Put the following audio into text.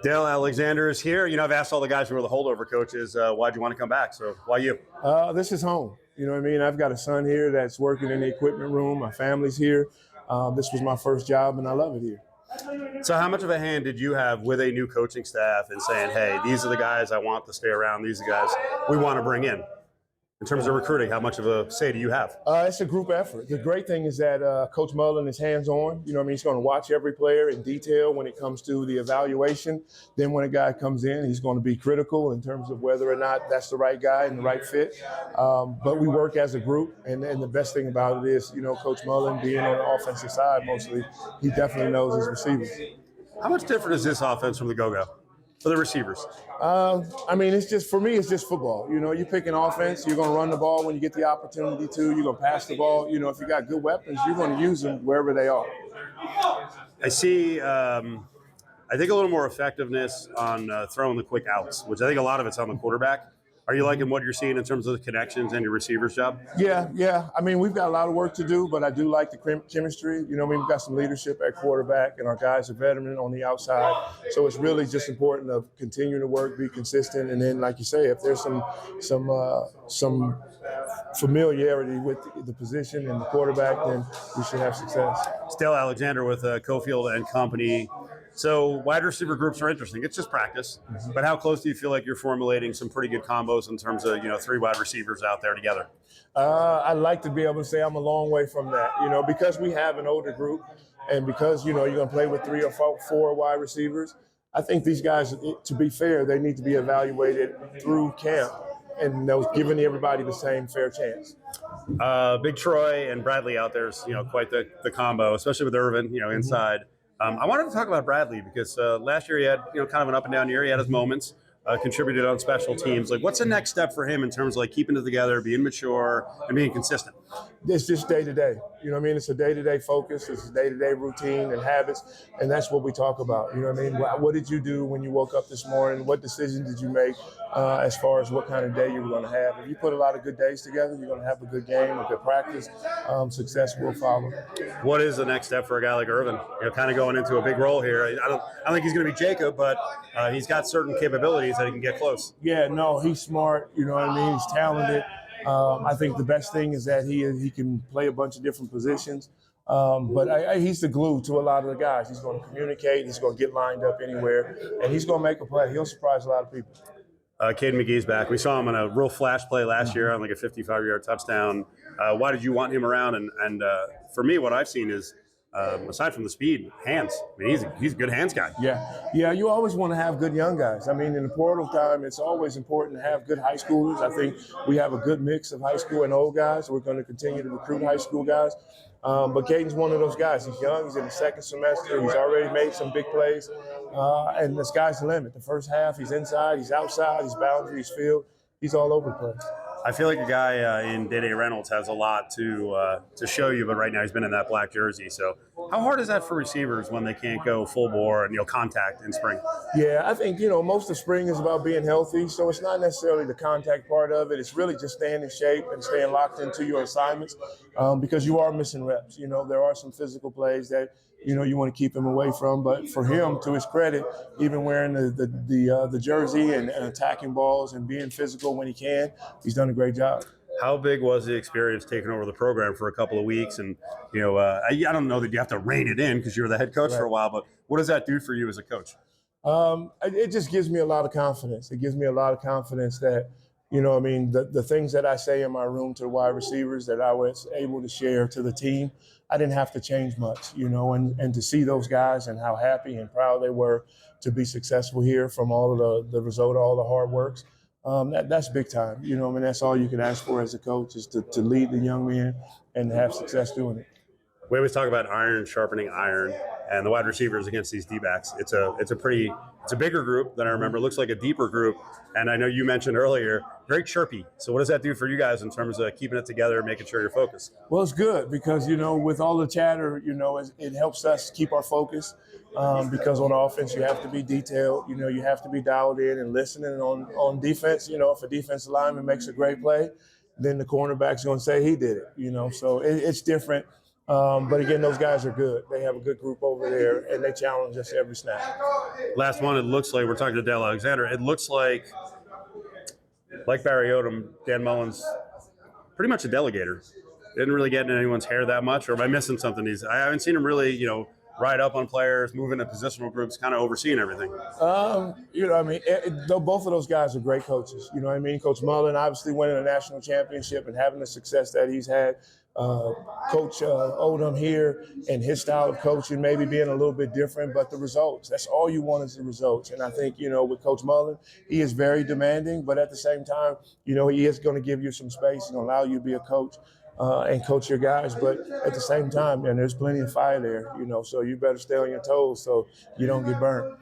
Dale Alexander is here. I've asked all the guys who were the holdover coaches, why'd you want to come back? So why you? This is home. You know what I mean? I've got a son here that's working in the equipment room. My family's here. This was my first job, and I love it here. So how much of a hand did you have with a new coaching staff and saying, hey, these are the guys I want to stay around. These are the guys we want to bring in? In terms of recruiting, how much of a say do you have? It's a group effort. The great thing is that Coach Mullen is hands-on. You know what I mean? He's going to watch every player in detail when it comes to the evaluation. Then when a guy comes in, he's going to be critical in terms of whether or not that's the right guy and the right fit. But we work as a group, and the best thing about it is, Coach Mullen being on the offensive side mostly, he definitely knows his receivers. How much different is this offense from the go-go for the receivers? It's just, for me, it's just football. You pick an offense, you're going to run the ball when you get the opportunity to. You're going to pass the ball. If you got good weapons, you're going to use them wherever they are. I see, I think a little more effectiveness on throwing the quick outs, which I think a lot of it's on the quarterback. Are you liking what you're seeing in terms of the connections and your receiver's job? Yeah. We've got a lot of work to do, but I do like the chemistry. We've got some leadership at quarterback, and our guys are veteran on the outside. So it's really just important to continue to work, be consistent, and then, like you say, if there's some familiarity with the position and the quarterback, then we should have success. Dale Alexander with Cofield Company. So wide receiver groups are interesting. It's just practice. But how close do you feel like you're formulating some pretty good combos in terms of, three wide receivers out there together? I'd like to be able to say I'm a long way from that, because we have an older group and because, you're going to play with 3 or 4 wide receivers. I think these guys, to be fair, they need to be evaluated through camp and giving everybody the same fair chance. Big Troy and Bradley out there is, quite the combo, especially with Irvin, inside. I wanted to talk about Bradley because last year he had, kind of an up and down year. He had his moments, contributed on special teams. Like, what's the next step for him in terms of keeping it together, being mature, and being consistent? It's just day to day. It's a day-to-day focus. It's a day-to-day routine and habits, and that's what we talk about. What did you do when you woke up this morning? What decision did you make as far as what kind of day you were going to have? If you put a lot of good days together, you're going to have a good game, a good practice. Success will follow. What is the next step for a guy like Irvin? Kind of going into a big role here. I don't think he's going to be Jacob, but he's got certain capabilities that he can get close. Yeah, no, he's smart. He's talented. I think the best thing is that he can play a bunch of different positions. But he's the glue to a lot of the guys. He's going to communicate. He's going to get lined up anywhere. And he's going to make a play. He'll surprise a lot of people. Kayden McGee's back. We saw him on a real flash play last year on a 55-yard touchdown. Why did you want him around? And for me, what I've seen is, aside from the speed, hands. He's a good hands guy. Yeah. You always want to have good young guys. In the portal time, it's always important to have good high schoolers. I think we have a good mix of high school and old guys. We're going to continue to recruit high school guys. But Kayden's one of those guys. He's young. He's in the second semester. He's already made some big plays. And the sky's the limit. The first half, he's inside, he's outside, he's boundary, he's field. He's all over the place. I feel like a guy in Dae Dae Reynolds has a lot to show you, but right now he's been in that black jersey. So how hard is that for receivers when they can't go full bore and contact in spring? Yeah, I think most of spring is about being healthy, so it's not necessarily the contact part of it. It's really just staying in shape and staying locked into your assignments because you are missing reps. There are some physical plays that you want to keep him away from. But for him, to his credit, even wearing the jersey and attacking balls and being physical when he can, he's done a great job. How big was the experience taking over the program for a couple of weeks? And, I don't know that you have to rein it in because you were the head coach for a while, but what does that do for you as a coach? It just gives me a lot of confidence. It gives me a lot of confidence that, the things that I say in my room to the wide receivers that I was able to share to the team, I didn't have to change much, and to see those guys and how happy and proud they were to be successful here from all of the result, all the hard works. That's big time, that's all you can ask for as a coach is to lead the young men and have success doing it. We always talk about iron sharpening iron, and the wide receivers against these D-backs. It's a bigger group than I remember. It looks like a deeper group, and I know you mentioned earlier, very chirpy. So what does that do for you guys in terms of keeping it together, making sure you're focused? Well, it's good because, with all the chatter, it helps us keep our focus because on offense you have to be detailed. You have to be dialed in and listening. On defense, if a defensive lineman makes a great play, then the cornerback's going to say he did it. So it's different But again, those guys are good. They have a good group over there, and they challenge us every snap. Last one, it looks like we're talking to Dale Alexander. It looks like Barry Odom, Dan Mullen's pretty much a delegator. Didn't really get in anyone's hair that much, or am I missing something? I haven't seen him really, ride up on players, move into positional groups, kind of overseeing everything. Though both of those guys are great coaches. You know what I mean? Coach Mullen obviously winning a national championship and having the success that he's had. Coach Odom here and his style of coaching maybe being a little bit different, but the results, that's all you want is the results. And I think, with Coach Mullen, he is very demanding, but at the same time, he is going to give you some space and allow you to be a coach and coach your guys. But at the same time, man, there's plenty of fire there, so you better stay on your toes so you don't get burnt.